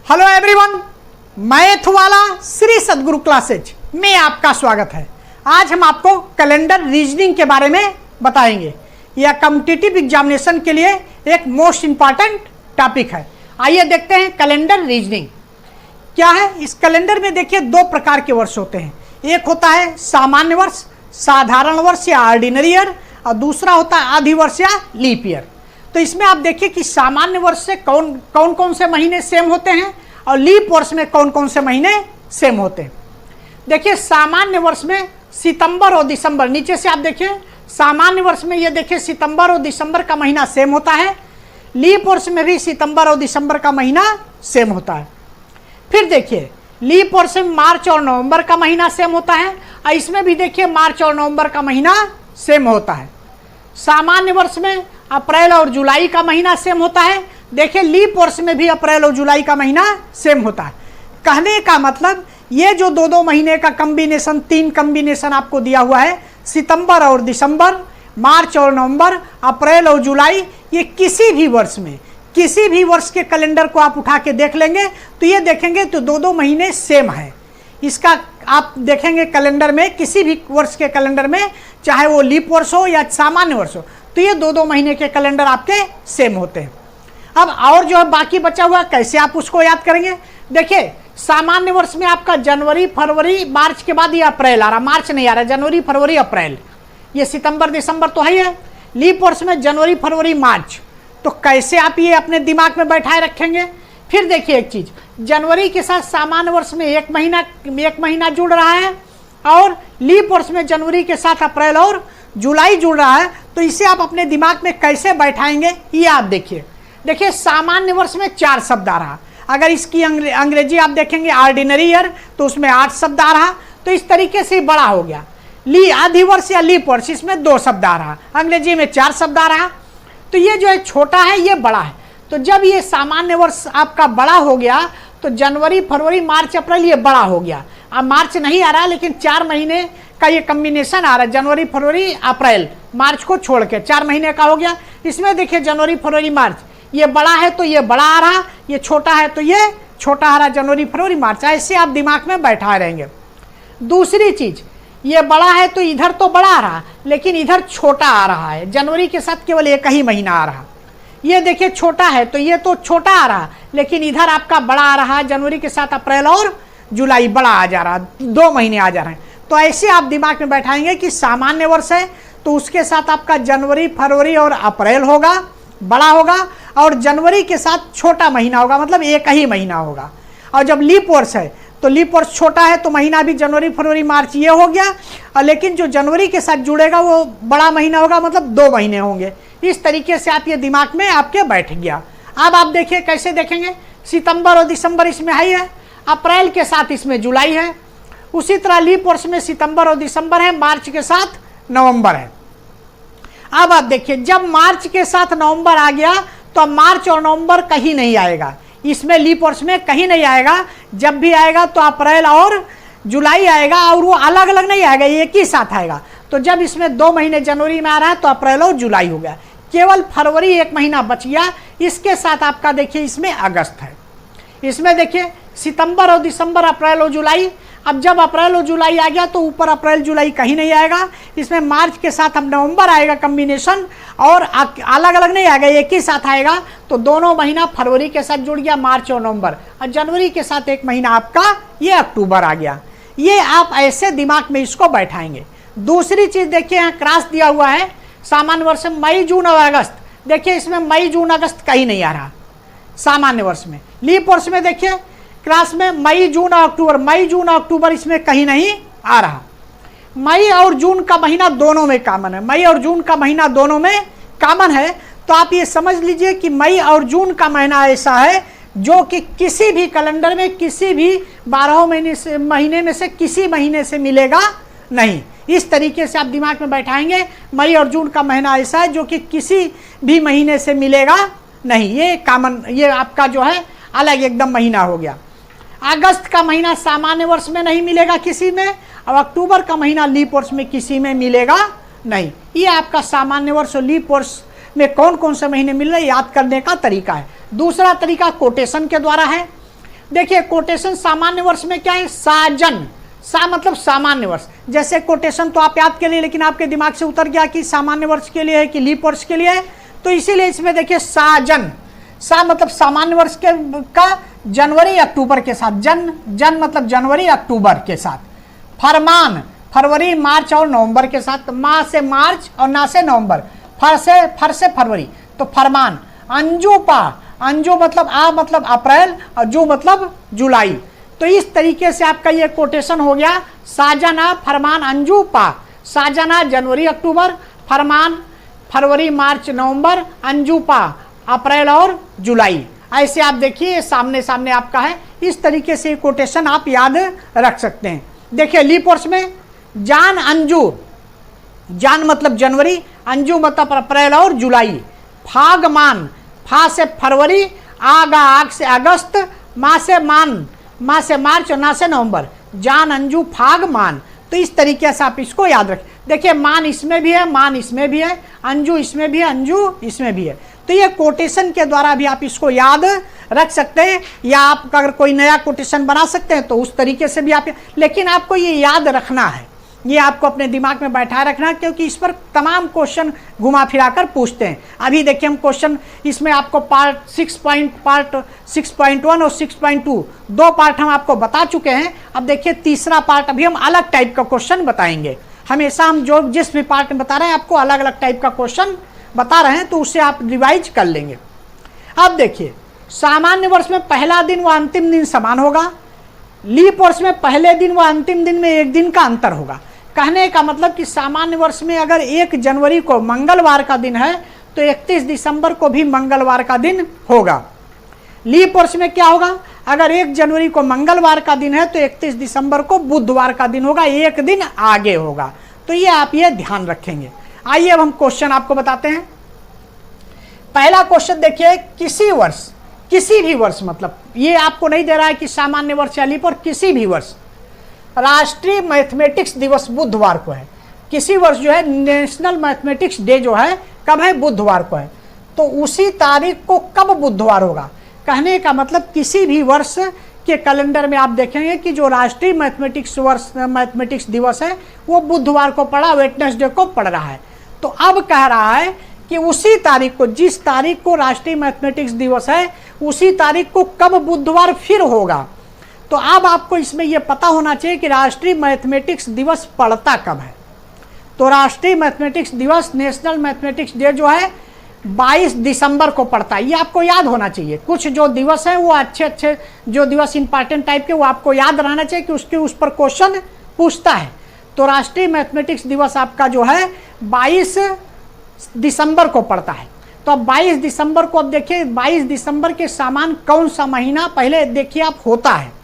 Hello everyone, मैं थुवाला श्री सद्गुरु classes में आपका स्वागत है। आज हम आपको कैलेंडर रीजनिंग के बारे में बताएंगे। यह कॉम्पिटिटिव एग्जामिनेशन के लिए एक मोस्ट इंपॉर्टेंट टॉपिक है। आइए देखते हैं कैलेंडर रीजनिंग क्या है। इस कैलेंडर में देखिए दो प्रकार के वर्ष होते हैं। एक होता है सामान्य वर्ष, साधारण वर्ष या ऑर्डिनरी ईयर, और दूसरा होता है अधिवर्ष या लीप ईयर। तो इसमें आप देखिए कि सामान्य वर्ष से कौन कौन से महीने सेम होते हैं और लीप वर्ष में कौन कौन से महीने सेम होते हैं। देखिए सामान्य वर्ष में सितंबर और दिसंबर, नीचे से आप देखिए सामान्य वर्ष में ये देखिए सितंबर और दिसंबर का महीना सेम होता है। लीप वर्ष में भी सितंबर और दिसंबर का महीना सेम होता है। फिर देखिए लीप वर्ष में मार्च और नवंबर का महीना सेम होता है, और इसमें भी देखिए मार्च और नवंबर का महीना सेम होता है। सामान्य वर्ष में अप्रैल और जुलाई का महीना सेम होता है। देखिए लीप वर्ष में भी अप्रैल और जुलाई का महीना सेम होता है। कहने का मतलब ये जो दो महीने का कॉम्बिनेशन, तीन कॉम्बिनेशन आपको दिया हुआ है, सितंबर और दिसंबर, मार्च और नवंबर, अप्रैल और जुलाई, ये किसी भी वर्ष के कैलेंडर को आप उठा के देख लेंगे तो ये देखेंगे तो दो महीने सेम है। इसका आप देखेंगे कैलेंडर में, किसी भी वर्ष के कैलेंडर में, चाहे वो लीप वर्ष हो या सामान्य वर्ष हो, तो ये दो महीने के कैलेंडर आपके सेम होते हैं। अब और जो है बाकी बचा हुआ कैसे आप उसको याद करेंगे। देखिए सामान्य वर्ष में आपका जनवरी फरवरी मार्च के बाद ये अप्रैल आ रहा, मार्च नहीं आ रहा, जनवरी फरवरी अप्रैल, ये सितंबर दिसंबर तो है ही है। लीप वर्ष में जनवरी फरवरी मार्च, तो कैसे आप ये अपने दिमाग में बैठाए रखेंगे। फिर देखिए एक चीज, जनवरी के साथ सामान्य वर्ष में एक महीना जुड़ रहा है, और लीप वर्ष में जनवरी के साथ अप्रैल और जुलाई जुड़ रहा है। तो इसे आप अपने दिमाग में कैसे बैठाएंगे ये आप देखिए सामान्य वर्ष में 4 शब्द आ रहा। अगर इसकी अंग्रेजी आप देखेंगे ऑर्डिनरी ईयर, तो उसमें 8 शब्द आ रहा। तो इस तरीके से बड़ा हो गया। अधिवर्ष या लीप वर्ष, इसमें 2 शब्द आ रहा, अंग्रेजी में 4 शब्द आ रहा। तो ये जो है छोटा है, ये बड़ा है। तो जब ये सामान्य वर्ष आपका बड़ा हो गया तो जनवरी फरवरी मार्च अप्रैल ये बड़ा हो गया। अब मार्च नहीं आ रहा, लेकिन 4 महीने का ये कॉम्बिनेशन आ रहा है, जनवरी फरवरी अप्रैल, मार्च को छोड़ के 4 महीने का हो गया। इसमें देखिए जनवरी फरवरी मार्च, ये बड़ा है तो ये बड़ा आ रहा, ये छोटा है तो ये छोटा आ रहा, जनवरी फरवरी मार्च। ऐसे आप दिमाग में बैठा रहेंगे। दूसरी चीज, ये बड़ा है तो इधर तो बड़ा आ रहा, लेकिन इधर छोटा आ रहा है, जनवरी के साथ केवल एक ही महीना आ रहा। ये देखिए छोटा है तो ये तो छोटा आ रहा, लेकिन इधर आपका बड़ा आ रहा, जनवरी के साथ अप्रैल और जुलाई बड़ा आ जा रहा, 2 महीने आ जा रहे हैं। तो ऐसे आप दिमाग में बैठाएंगे कि सामान्य वर्ष है तो उसके साथ आपका जनवरी फरवरी और अप्रैल होगा, बड़ा होगा, और जनवरी के साथ छोटा महीना होगा, मतलब एक ही महीना होगा। और जब लीप वर्ष है तो लीप वर्ष छोटा है तो महीना भी जनवरी फरवरी मार्च ये हो गया, और लेकिन जो जनवरी के साथ जुड़ेगा वो बड़ा महीना होगा, मतलब 2 महीने होंगे। इस तरीके से आप ये दिमाग में आपके बैठ गया। अब आप देखिए कैसे देखेंगे, सितंबर और दिसंबर इसमें है, अप्रैल के साथ इसमें जुलाई है, उसी तरह लीप वर्ष में सितंबर और दिसंबर है, मार्च के साथ नवंबर है। अब आप देखिए जब मार्च के साथ नवंबर आ गया तो अब मार्च और नवंबर कहीं नहीं आएगा, इसमें लीप वर्ष में कहीं नहीं आएगा। जब भी आएगा तो अप्रैल और जुलाई आएगा, और वो अलग अलग नहीं आएगा, एक ही साथ आएगा। तो जब इसमें 2 महीने जनवरी में आ रहा है तो अप्रैल और जुलाई हो गया, केवल फरवरी एक महीना बच गया। इसके साथ आपका देखिए इसमें अगस्त है, इसमें देखिए सितंबर और दिसंबर, अप्रैल और जुलाई। अब जब अप्रैल और जुलाई आ गया तो ऊपर अप्रैल जुलाई कहीं नहीं आएगा, इसमें मार्च के साथ अब नवंबर आएगा कॉम्बिनेशन, और अलग अलग नहीं आएगा, एक ही साथ आएगा। तो दोनों महीना फरवरी के साथ जुड़ गया, मार्च और नवंबर, और जनवरी के साथ एक महीना आपका ये अक्टूबर आ गया। ये आप ऐसे दिमाग में इसको बैठाएंगे। दूसरी चीज देखिए यहाँ क्रॉस दिया हुआ है, सामान्य वर्ष में मई जून और अगस्त। देखिए इसमें मई जून अगस्त कहीं नहीं आ रहा सामान्य वर्ष में। लीप वर्ष में देखिए क्लास में मई जून और अक्टूबर, मई जून और अक्टूबर इसमें कहीं नहीं आ रहा। मई और जून का महीना दोनों में कॉमन है, मई और जून का महीना दोनों में कॉमन है। तो आप ये समझ लीजिए कि मई और जून का महीना ऐसा है जो कि किसी भी कैलेंडर में, किसी भी 12 महीने में से किसी महीने से मिलेगा नहीं। इस तरीके से आप दिमाग में बैठाएंगे, मई और जून का महीना ऐसा है जो कि किसी भी महीने से मिलेगा नहीं, ये कॉमन, ये आपका जो है अलग एकदम महीना हो गया। अगस्त का महीना सामान्य वर्ष में नहीं मिलेगा किसी में, और अक्टूबर का महीना लीप वर्ष में किसी में मिलेगा नहीं। ये आपका सामान्य वर्ष और लीप वर्ष में कौन कौन से महीने मिल रहे हैं याद करने का तरीका है। दूसरा तरीका कोटेशन के द्वारा है। देखिए कोटेशन सामान्य वर्ष में क्या है, साजन, सा मतलब सामान्य वर्ष। जैसे कोटेशन तो आप याद करिए, लेकिन आपके दिमाग से उतर गया कि सामान्य वर्ष के लिए है कि लीप वर्ष के लिए है, तो इसीलिए इसमें देखिए साजन, सा मतलब सामान्य वर्ष के का जनवरी अक्टूबर के साथ, जन मतलब जनवरी अक्टूबर के साथ, फरमान फरवरी मार्च और नवंबर के साथ, माह से मार्च और ना से नवंबर, फर से फरवरी, तो फरमान। अंजू पा, अंजू मतलब अप्रैल और जू मतलब जुलाई। तो इस तरीके से आपका ये कोटेशन हो गया, साजना फरमान अंजू पा, साजना जनवरी अक्टूबर, फरमान फरवरी मार्च नवंबर, अंजू पा अप्रैल और जुलाई। ऐसे आप देखिए सामने सामने आपका है, इस तरीके से कोटेशन आप याद रख सकते हैं। देखिए लीप वर्ष में जान अंजू, जान मतलब जनवरी, अंजू मतलब अप्रैल और जुलाई, फागमान, फा से फरवरी, आग से अगस्त, माह से मार्च और ना से नवंबर, जान अंजू फागमान। तो इस तरीके से आप इसको याद रखें। देखिए मान इसमें भी है, मान इसमें भी है, अंजू इसमें भी है, अंजू इसमें भी है। तो ये कोटेशन के द्वारा भी आप इसको याद रख सकते हैं, या आप अगर कोई नया कोटेशन बना सकते हैं तो उस तरीके से भी आप, लेकिन आपको ये याद रखना है, ये आपको अपने दिमाग में बैठाए रखना है, क्योंकि इस पर तमाम क्वेश्चन घुमा फिरा कर पूछते हैं। अभी देखिए हम क्वेश्चन इसमें आपको पार्ट 6.1 और 6.2 दो पार्ट हम आपको बता चुके हैं। अब देखिए तीसरा पार्ट अभी हम अलग टाइप का क्वेश्चन बताएंगे। हमेशा हम जो जिस भी पार्ट में बता रहे हैं आपको अलग अलग टाइप का क्वेश्चन बता रहे हैं, तो उससे आप रिवाइज कर लेंगे। अब देखिए सामान्य वर्ष में पहला दिन व अंतिम दिन समान होगा, लीप वर्ष में पहले दिन व अंतिम दिन में एक दिन का अंतर होगा। कहने का मतलब कि सामान्य वर्ष में अगर 1 जनवरी को मंगलवार का दिन है तो 31 दिसंबर को भी मंगलवार का दिन होगा। लीप वर्ष में क्या होगा, अगर 1 जनवरी को मंगलवार का दिन है तो 31 दिसंबर को बुधवार का दिन होगा, एक दिन आगे होगा। तो ये आप ये ध्यान रखेंगे। आइए अब हम क्वेश्चन आपको बताते हैं। पहला क्वेश्चन देखिए, किसी वर्ष, किसी भी वर्ष, मतलब ये आपको नहीं दे रहा है कि सामान्य वर्ष या लीप वर्ष, किसी भी वर्ष राष्ट्रीय मैथमेटिक्स दिवस बुधवार को है। किसी वर्ष जो है नेशनल मैथमेटिक्स डे जो है कब है, बुधवार को है। तो उसी तारीख को कब बुधवार होगा, कहने का मतलब किसी भी वर्ष के कैलेंडर में आप देखेंगे कि जो राष्ट्रीय मैथमेटिक्स दिवस है वो बुधवार को पड़ा, वेडनेसडे को पड़ रहा है। तो अब कह रहा है कि उसी तारीख को, जिस तारीख को राष्ट्रीय मैथमेटिक्स दिवस है उसी तारीख को कब बुधवार फिर होगा। तो अब आपको इसमें यह पता होना चाहिए कि राष्ट्रीय मैथमेटिक्स दिवस पड़ता कब है। तो राष्ट्रीय मैथमेटिक्स दिवस, नेशनल मैथमेटिक्स डे जो है 22 दिसंबर को पड़ता है। ये आपको याद होना चाहिए। कुछ जो दिवस है वो अच्छे जो दिवस इंपॉर्टेंट टाइप के वो आपको याद रहना चाहिए कि उसके उस पर क्वेश्चन पूछता है। तो राष्ट्रीय मैथमेटिक्स दिवस आपका जो है 22 दिसंबर को पड़ता है। तो अब 22 दिसंबर को, अब देखिए 22 दिसंबर के समान कौन सा महीना पहले देखिए आप होता है।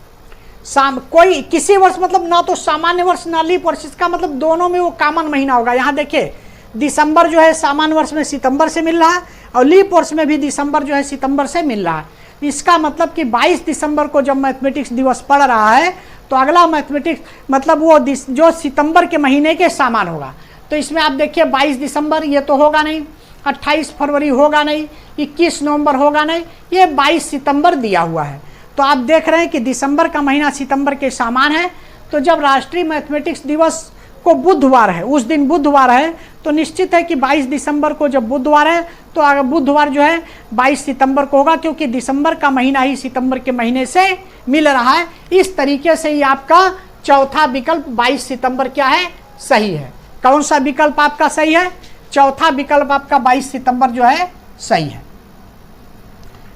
कोई किसी वर्ष मतलब ना तो सामान्य वर्ष ना लीप वर्ष, इसका मतलब दोनों में वो कॉमन महीना होगा। यहाँ देखिए दिसंबर जो है सामान्य वर्ष में सितंबर से मिल रहा है और लीप वर्ष में भी दिसंबर जो है सितंबर से मिल रहा है। इसका मतलब कि 22 दिसंबर को जब मैथमेटिक्स दिवस पड़ रहा है तो अगला मैथमेटिक्स मतलब वो जो सितंबर के महीने के समान होगा। तो इसमें आप देखिए 22 दिसंबर ये तो होगा नहीं, 28 फरवरी होगा नहीं, 21 नवंबर होगा नहीं, ये 22 सितंबर दिया हुआ है। तो आप देख रहे हैं कि दिसंबर का महीना सितंबर के समान है। तो जब राष्ट्रीय मैथमेटिक्स दिवस को बुधवार है, उस दिन बुधवार है, तो निश्चित है कि 22 दिसंबर को जब बुधवार है तो अगर बुधवार जो है 22 सितंबर को होगा, क्योंकि दिसंबर का महीना ही सितंबर के महीने से मिल रहा है। इस तरीके से ये आपका चौथा विकल्प 22 सितंबर क्या है, सही है। कौन सा विकल्प आपका सही है, चौथा विकल्प आपका 22 सितंबर जो है सही है।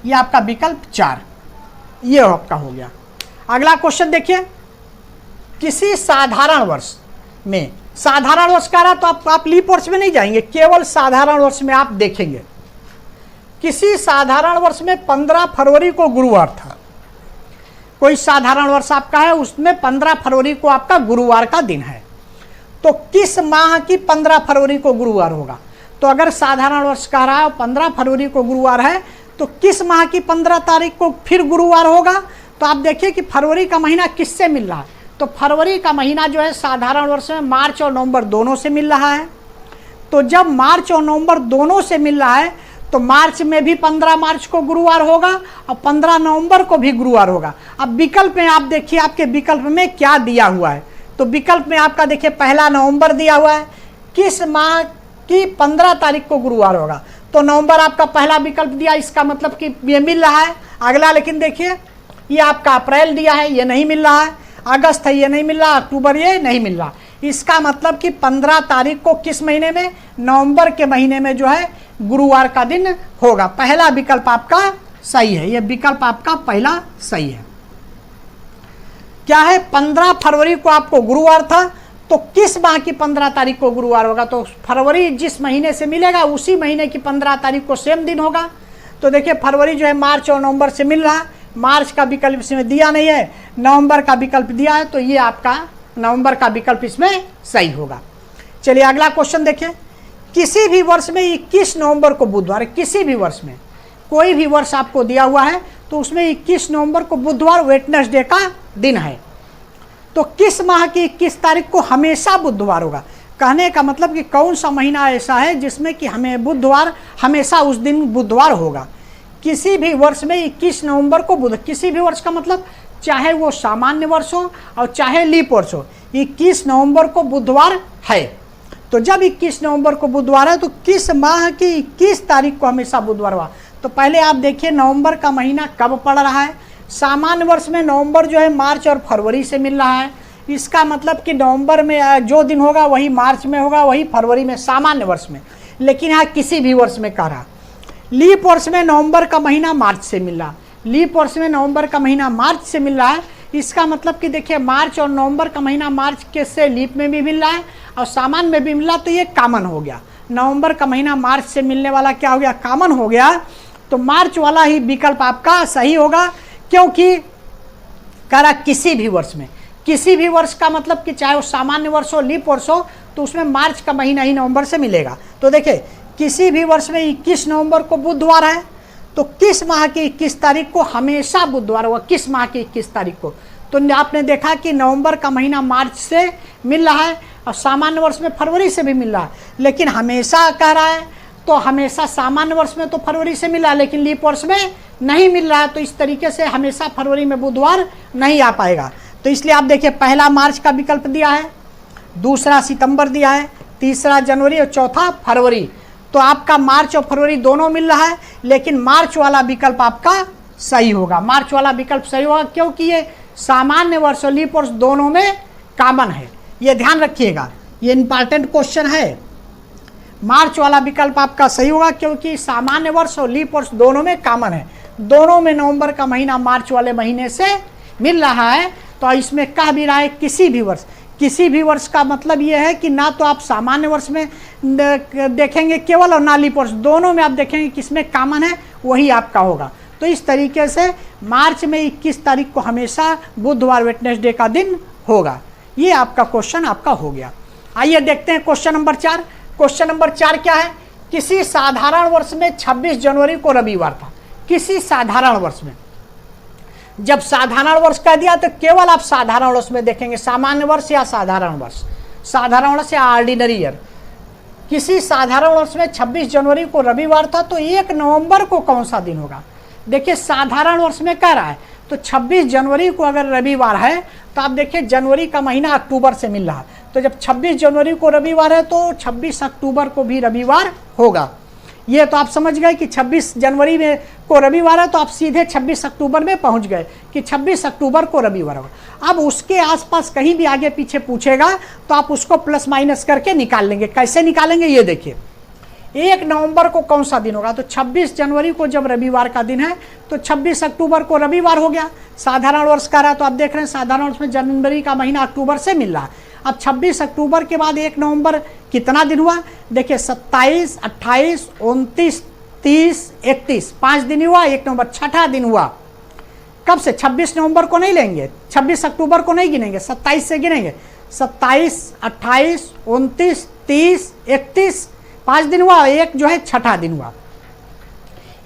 ये आपका विकल्प 4 ये आपका हो गया। अगला क्वेश्चन देखिए, किसी साधारण वर्ष में, साधारण वर्ष कह रहा तो आप लीप वर्ष में नहीं जाएंगे, केवल साधारण वर्ष में आप देखेंगे। किसी साधारण वर्ष में 15 फरवरी को गुरुवार था। कोई साधारण वर्ष आपका है उसमें 15 फरवरी को आपका गुरुवार का दिन है। तो किस माह की 15 फरवरी को गुरुवार होगा। तो अगर साधारण वर्ष कह रहा है 15 फरवरी को गुरुवार है तो किस माह की 15 तारीख को फिर गुरुवार होगा। तो आप देखिए कि फरवरी का महीना किससे मिल रहा है। तो फरवरी का महीना जो है साधारण वर्ष में मार्च और नवंबर दोनों से मिल रहा है। तो जब मार्च और नवंबर दोनों से मिल रहा है तो मार्च में भी 15 मार्च को गुरुवार होगा और 15 नवंबर को भी गुरुवार होगा। अब विकल्प में आप देखिए आपके विकल्प में क्या दिया हुआ है। तो विकल्प में आपका देखिए 1 नवंबर दिया हुआ है, किस माह की 15 तारीख को गुरुवार होगा। तो नवंबर आपका पहला विकल्प दिया, इसका मतलब कि ये मिल रहा है। अगला लेकिन देखिए ये आपका अप्रैल दिया है, ये नहीं मिल रहा है। अगस्त है, ये नहीं मिल रहा। अक्टूबर ये नहीं मिल रहा। इसका मतलब कि 15 तारीख को किस महीने में, नवंबर के महीने में जो है गुरुवार का दिन होगा। पहला विकल्प आपका सही है, यह विकल्प आपका पहला सही है। क्या है, 15 फरवरी को आपको गुरुवार था, तो किस माह की 15 तारीख को गुरुवार होगा। तो फरवरी जिस महीने से मिलेगा उसी महीने की 15 तारीख को सेम दिन होगा। तो देखिए फरवरी जो है मार्च और नवंबर से मिल रहा है, मार्च का विकल्प इसमें दिया नहीं है, नवंबर का विकल्प दिया है, तो ये आपका नवंबर का विकल्प इसमें सही होगा। चलिए अगला क्वेश्चन देखिए, किसी भी वर्ष में 21 नवंबर को बुधवार, किसी भी वर्ष में कोई भी वर्ष आपको दिया हुआ है तो उसमें 21 नवंबर को बुधवार वेडनेसडे का दिन है। तो किस माह की 21 तारीख को हमेशा बुधवार होगा। कहने का मतलब कि कौन सा महीना ऐसा है जिसमें कि हमें बुधवार हमेशा उस दिन बुधवार होगा। किसी भी वर्ष में 21 नवंबर को बुध, किसी भी वर्ष का मतलब चाहे वो सामान्य वर्ष हो और चाहे लीप वर्ष हो, 21 नवंबर को बुधवार है। तो जब 21 नवंबर को बुधवार है तो किस माह की 21 तारीख को हमेशा बुधवार हुआ। तो पहले आप देखिए नवंबर का महीना कब पड़ रहा है। सामान्य वर्ष में नवंबर जो है मार्च और फरवरी से मिल रहा है। इसका मतलब कि नवंबर में जो दिन होगा वही मार्च में होगा, वही फरवरी में, सामान्य वर्ष में। लेकिन यहाँ किसी भी वर्ष में कह रहा, लीप वर्ष में नवंबर का महीना मार्च से मिल रहा, लीप वर्ष में नवंबर का महीना मार्च से मिल रहा है। इसका मतलब कि देखिए मार्च और नवंबर का महीना मार्च के से लीप में भी मिल रहा है और सामान्य में भी मिल रहा, तो ये कॉमन हो गया। नवंबर का महीना मार्च से मिलने वाला क्या हो गया, कॉमन हो गया। तो मार्च वाला ही विकल्प आपका सही होगा, क्योंकि कह रहा किसी भी वर्ष में, किसी भी वर्ष का मतलब कि चाहे वो सामान्य वर्ष हो, लीप वर्ष हो, तो उसमें मार्च का महीना ही नवंबर से मिलेगा। तो देखिए किसी भी वर्ष में 21 नवंबर को बुधवार है, तो किस माह की 21 तारीख को हमेशा बुधवार होगा, किस माह की 21 तारीख को। तो आपने देखा कि नवंबर का महीना मार्च से मिल रहा है और सामान्य वर्ष में फरवरी से भी मिल रहा है, लेकिन हमेशा कह रहा है तो हमेशा सामान्य वर्ष में तो फरवरी से मिल रहा है लेकिन लीप वर्ष में नहीं मिल रहा है। तो इस तरीके से हमेशा फरवरी में बुधवार नहीं आ पाएगा। तो इसलिए आप देखिए पहला मार्च का विकल्प दिया है, दूसरा सितंबर दिया है, तीसरा जनवरी और चौथा फरवरी। तो आपका मार्च और फरवरी दोनों मिल रहा है, लेकिन मार्च वाला विकल्प आपका सही होगा। मार्च वाला विकल्प सही होगा क्योंकि ये सामान्य वर्ष और लीप वर्ष दोनों में कॉमन है। ये ध्यान रखिएगा, ये इंपॉर्टेंट क्वेश्चन है। मार्च वाला विकल्प आपका सही होगा क्योंकि सामान्य वर्ष और लीप वर्ष दोनों में कॉमन है, दोनों में नवंबर का महीना मार्च वाले महीने से मिल रहा है। तो इसमें कह भी रहा है किसी भी वर्ष, किसी भी वर्ष का मतलब ये है कि ना तो आप सामान्य वर्ष में देखेंगे केवल और ना लीप वर्ष, दोनों में आप देखेंगे किसमें कॉमन है वही आपका होगा। तो इस तरीके से मार्च में 21 तारीख को हमेशा बुधवार वेडनेसडे का दिन होगा। ये आपका क्वेश्चन आपका हो गया। आइए देखते हैं क्वेश्चन नंबर 4। क्वेश्चन नंबर 4 क्या है, किसी साधारण वर्ष में 26 जनवरी को रविवार था। किसी साधारण वर्ष में, जब साधारण वर्ष कह दिया तो केवल आप साधारण वर्ष में देखेंगे, सामान्य वर्ष या साधारण वर्ष, साधारण वर्ष या ऑर्डिनरी ईयर। किसी साधारण वर्ष में 26 जनवरी को रविवार था, तो 1 नवंबर को कौन सा दिन होगा। देखिए साधारण वर्ष में कह रहा है तो 26 जनवरी को अगर रविवार है तो आप देखिए जनवरी का महीना अक्टूबर से मिल रहा है, तो जब 26 जनवरी को रविवार है तो 26 अक्टूबर को भी रविवार होगा। ये तो आप समझ गए कि 26 जनवरी में को रविवार है तो आप सीधे 26 अक्टूबर में पहुंच गए कि 26 अक्टूबर को रविवार होगा। अब उसके आसपास कहीं भी आगे पीछे पूछेगा तो आप उसको प्लस माइनस करके निकाल लेंगे। कैसे निकालेंगे ये देखिए, 1 नवंबर को कौन सा दिन होगा, तो 26 जनवरी को जब रविवार का दिन है तो 26 अक्टूबर को रविवार हो गया। साधारण वर्ष का रहा तो आप देख रहे हैं साधारण वर्ष में जनवरी का महीना अक्टूबर से मिल रहा है। अब 26 अक्टूबर के बाद 1 नवंबर कितना दिन हुआ, देखिए 27, 28, 29, 30, 31, 5 दिन हुआ। 1 नवंबर छठा दिन हुआ। कब से, 26 नवंबर को नहीं लेंगे, 26 अक्टूबर को नहीं गिनेंगे, 27 से गिनेंगे। 27, 28, 29, 30, 31, 5 दिन हुआ। एक जो है छठा दिन हुआ,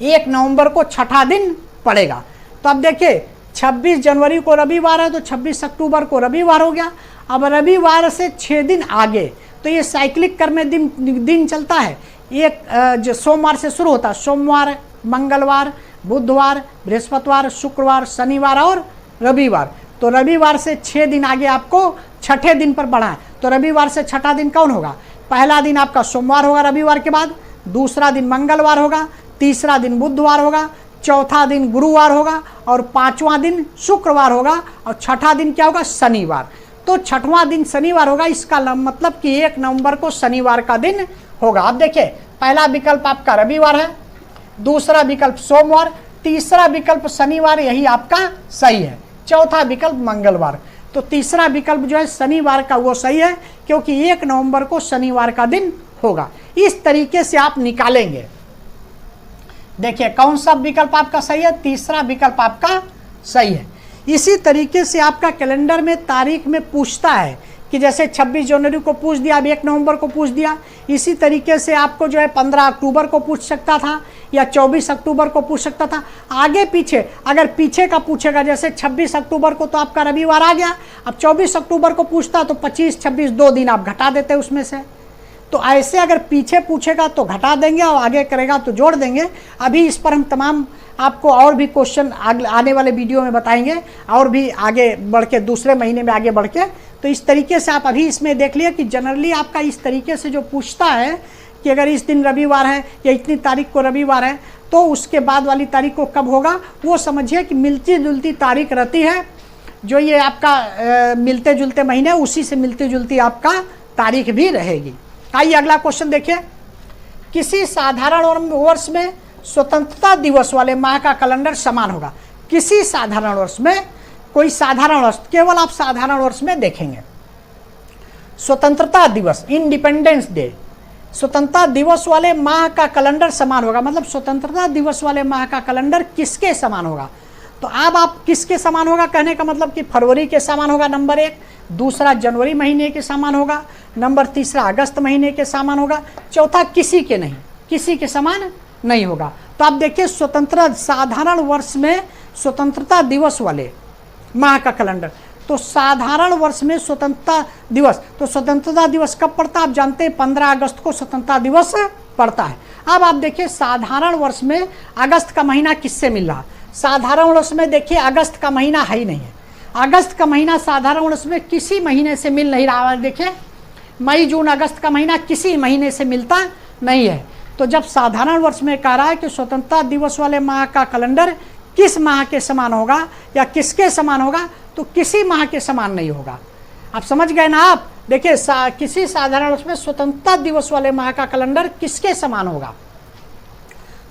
1 नवंबर को छठा दिन पड़ेगा। तो अब देखिए 26 जनवरी को रविवार है तो 26 अक्टूबर को रविवार हो गया। अब रविवार से 6 दिन आगे, तो ये साइक्लिक क्रम में दिन चलता है। एक जो सोमवार से शुरू होता है, सोमवार, मंगलवार, बुधवार, बृहस्पतिवार, शुक्रवार, शनिवार और रविवार। तो रविवार से 6 दिन आगे आपको छठे दिन पर बढ़ा है। तो रविवार से छठा दिन कौन होगा? पहला दिन आपका सोमवार होगा रविवार के बाद, दूसरा दिन मंगलवार होगा, तीसरा दिन बुधवार होगा, चौथा दिन गुरुवार होगा और पांचवा दिन शुक्रवार होगा और छठा दिन क्या होगा? शनिवार। तो छठवां दिन शनिवार होगा, इसका मतलब कि 1 नवंबर को शनिवार का दिन होगा। अब देखिए, पहला विकल्प आपका रविवार है, दूसरा विकल्प सोमवार, तीसरा विकल्प शनिवार, यही आपका सही है। चौथा विकल्प मंगलवार। तो तीसरा विकल्प जो है शनिवार का वो सही है, क्योंकि 1 नवंबर को शनिवार का दिन होगा। इस तरीके से आप निकालेंगे। देखिए कौन सा विकल्प आपका सही है? तीसरा विकल्प आपका सही है। इसी तरीके से आपका कैलेंडर में तारीख में पूछता है कि जैसे 26 जनवरी को पूछ दिया, अब 1 नवंबर को पूछ दिया। इसी तरीके से आपको जो है 15 अक्टूबर को पूछ सकता था या 24 अक्टूबर को पूछ सकता था। आगे पीछे अगर पीछे का पूछेगा, जैसे 26 अक्टूबर को तो आपका रविवार आ गया, अब 24 अक्टूबर को पूछता तो 25, 26 2 दिन आप घटा देते उसमें से। तो ऐसे अगर पीछे पूछेगा तो घटा देंगे और आगे करेगा तो जोड़ देंगे। अभी इस पर हम तमाम आपको और भी क्वेश्चन आने वाले वीडियो में बताएंगे, और भी आगे बढ़ के दूसरे महीने में आगे बढ़ के। तो इस तरीके से आप अभी इसमें देख लिया कि जनरली आपका इस तरीके से जो पूछता है कि अगर इस दिन रविवार है या इतनी तारीख को रविवार है तो उसके बाद वाली तारीख को कब होगा, वो समझिए कि मिलती जुलती तारीख रहती है। जो ये आपका मिलते जुलते महीने, उसी से मिलती जुलती आपका तारीख भी रहेगी। आइए अगला क्वेश्चन देखिए। किसी साधारण वर्ष में स्वतंत्रता दिवस वाले माह का कैलेंडर समान होगा। किसी साधारण वर्ष में, कोई साधारण वर्ष, केवल आप साधारण वर्ष में देखेंगे। स्वतंत्रता दिवस, इंडिपेंडेंस डे, स्वतंत्रता दिवस वाले माह का कैलेंडर समान होगा। मतलब स्वतंत्रता दिवस वाले माह का कैलेंडर किसके समान होगा? तो अब आप किसके समान होगा कहने का मतलब कि फरवरी के समान होगा नंबर 1, दूसरा जनवरी महीने के समान होगा, नंबर तीसरा अगस्त महीने के समान होगा, चौथा किसी के नहीं, किसी के समान नहीं होगा। तो आप देखिए स्वतंत्रता साधारण वर्ष में स्वतंत्रता दिवस वाले माह का कैलेंडर, तो साधारण वर्ष में स्वतंत्रता दिवस, तो स्वतंत्रता दिवस कब पड़ता है आप जानते हैं? 15 अगस्त को स्वतंत्रता दिवस पड़ता है। अब आप देखिए साधारण वर्ष में अगस्त का महीना किससे मिल रहा? साधारण वर्ष में देखिए अगस्त का महीना है ही नहीं है। अगस्त का महीना साधारण वर्ष में किसी महीने से मिल नहीं रहा है। देखिए मई जून अगस्त का महीना किसी महीने से मिलता नहीं है। तो जब साधारण वर्ष में कह रहा है कि स्वतंत्रता दिवस वाले माह का कैलेंडर किस माह के समान होगा या किसके समान होगा, तो किसी माह के समान नहीं होगा। आप समझ गए ना? आप देखिए किसी साधारण वर्ष में स्वतंत्रता दिवस वाले माह का कैलेंडर किसके समान होगा,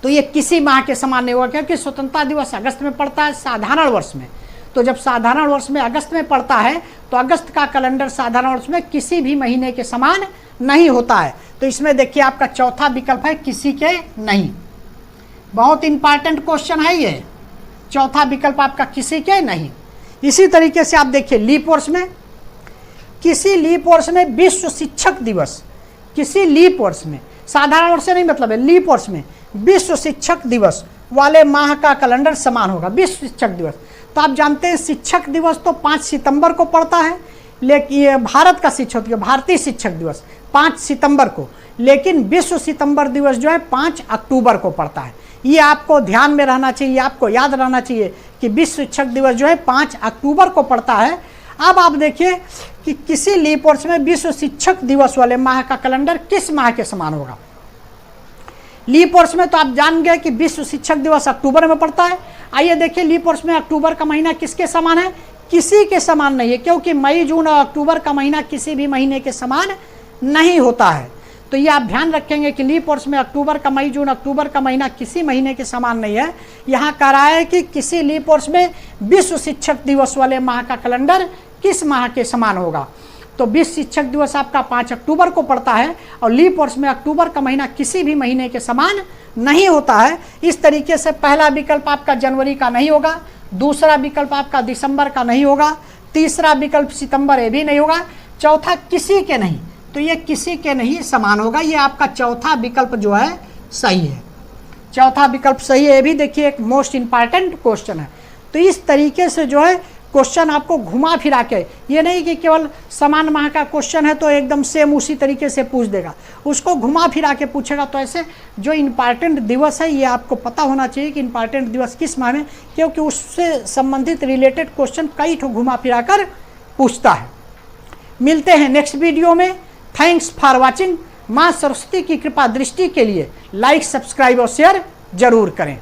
तो ये किसी माह के समान नहीं होगा, क्योंकि स्वतंत्रता दिवस अगस्त में पड़ता है साधारण वर्ष में। तो जब साधारण वर्ष में अगस्त में पड़ता है तो अगस्त का कैलेंडर साधारण वर्ष में किसी भी महीने के समान नहीं होता है। तो इसमें देखिए आपका चौथा विकल्प है किसी के नहीं। बहुत इंपॉर्टेंट क्वेश्चन है ये, चौथा विकल्प आपका किसी के नहीं। इसी तरीके से आप देखिए लीप वर्ष में, किसी लीप वर्ष में विश्व शिक्षक दिवस, किसी लीप वर्ष में, साधारण वर्ष से नहीं मतलब है, लीप वर्ष में विश्व शिक्षक दिवस वाले माह का कैलेंडर समान होगा। विश्व शिक्षक दिवस, तो आप जानते हैं शिक्षक दिवस तो 5 सितंबर को पड़ता है, लेकिन ये भारत का शिक्षक दिवस, भारतीय शिक्षक दिवस 5 सितंबर को, लेकिन विश्व सितंबर दिवस जो है 5 अक्टूबर को पड़ता है। ये आपको ध्यान में रहना चाहिए, आपको याद रहना चाहिए कि विश्व शिक्षक दिवस जो है 5 अक्टूबर को पड़ता है। अब आप देखिए कि किसी लीप वर्ष में विश्व शिक्षक दिवस वाले माह का कैलेंडर किस माह के समान होगा। लीप वर्ष में तो आप जान गए कि विश्व शिक्षक दिवस अक्टूबर में पड़ता है। आइए देखिए लीप वर्ष में अक्टूबर का महीना किसके समान है? किसी के समान नहीं है, क्योंकि मई जून और अक्टूबर का महीना किसी भी महीने के समान नहीं होता है। तो ये आप ध्यान रखेंगे कि लीप वर्ष में अक्टूबर का, मई जून अक्टूबर का महीना किसी महीने के समान नहीं है। यहाँ कह रहा है कि किसी लीप वर्ष में विश्व शिक्षक दिवस वाले माह का कैलेंडर किस माह के समान होगा। तो विश्व शिक्षक दिवस आपका 5 अक्टूबर को पड़ता है और लीप वर्ष में अक्टूबर का महीना किसी भी महीने के समान नहीं होता है। इस तरीके से पहला विकल्प आपका जनवरी का नहीं होगा, दूसरा विकल्प आपका दिसंबर का नहीं होगा, तीसरा विकल्प सितंबर ये भी नहीं होगा, चौथा किसी के नहीं, तो ये किसी के नहीं समान होगा। ये आपका चौथा विकल्प जो है सही है, चौथा विकल्प सही है। ये भी देखिए एक मोस्ट इंपॉर्टेंट क्वेश्चन है। तो इस तरीके से जो है क्वेश्चन आपको घुमा फिरा के, ये नहीं कि केवल समान माह का क्वेश्चन है तो एकदम सेम उसी तरीके से पूछ देगा, उसको घुमा फिरा के पूछेगा। तो ऐसे जो इम्पॉर्टेंट दिवस है ये आपको पता होना चाहिए कि इम्पॉर्टेंट दिवस किस माह में, क्योंकि उससे संबंधित रिलेटेड क्वेश्चन कई ठो घुमा फिरा कर पूछता है। मिलते हैं नेक्स्ट वीडियो में। Thanks for watching. माँ सरस्वती की कृपा दृष्टि के लिए लाइक, सब्सक्राइब और शेयर जरूर करें।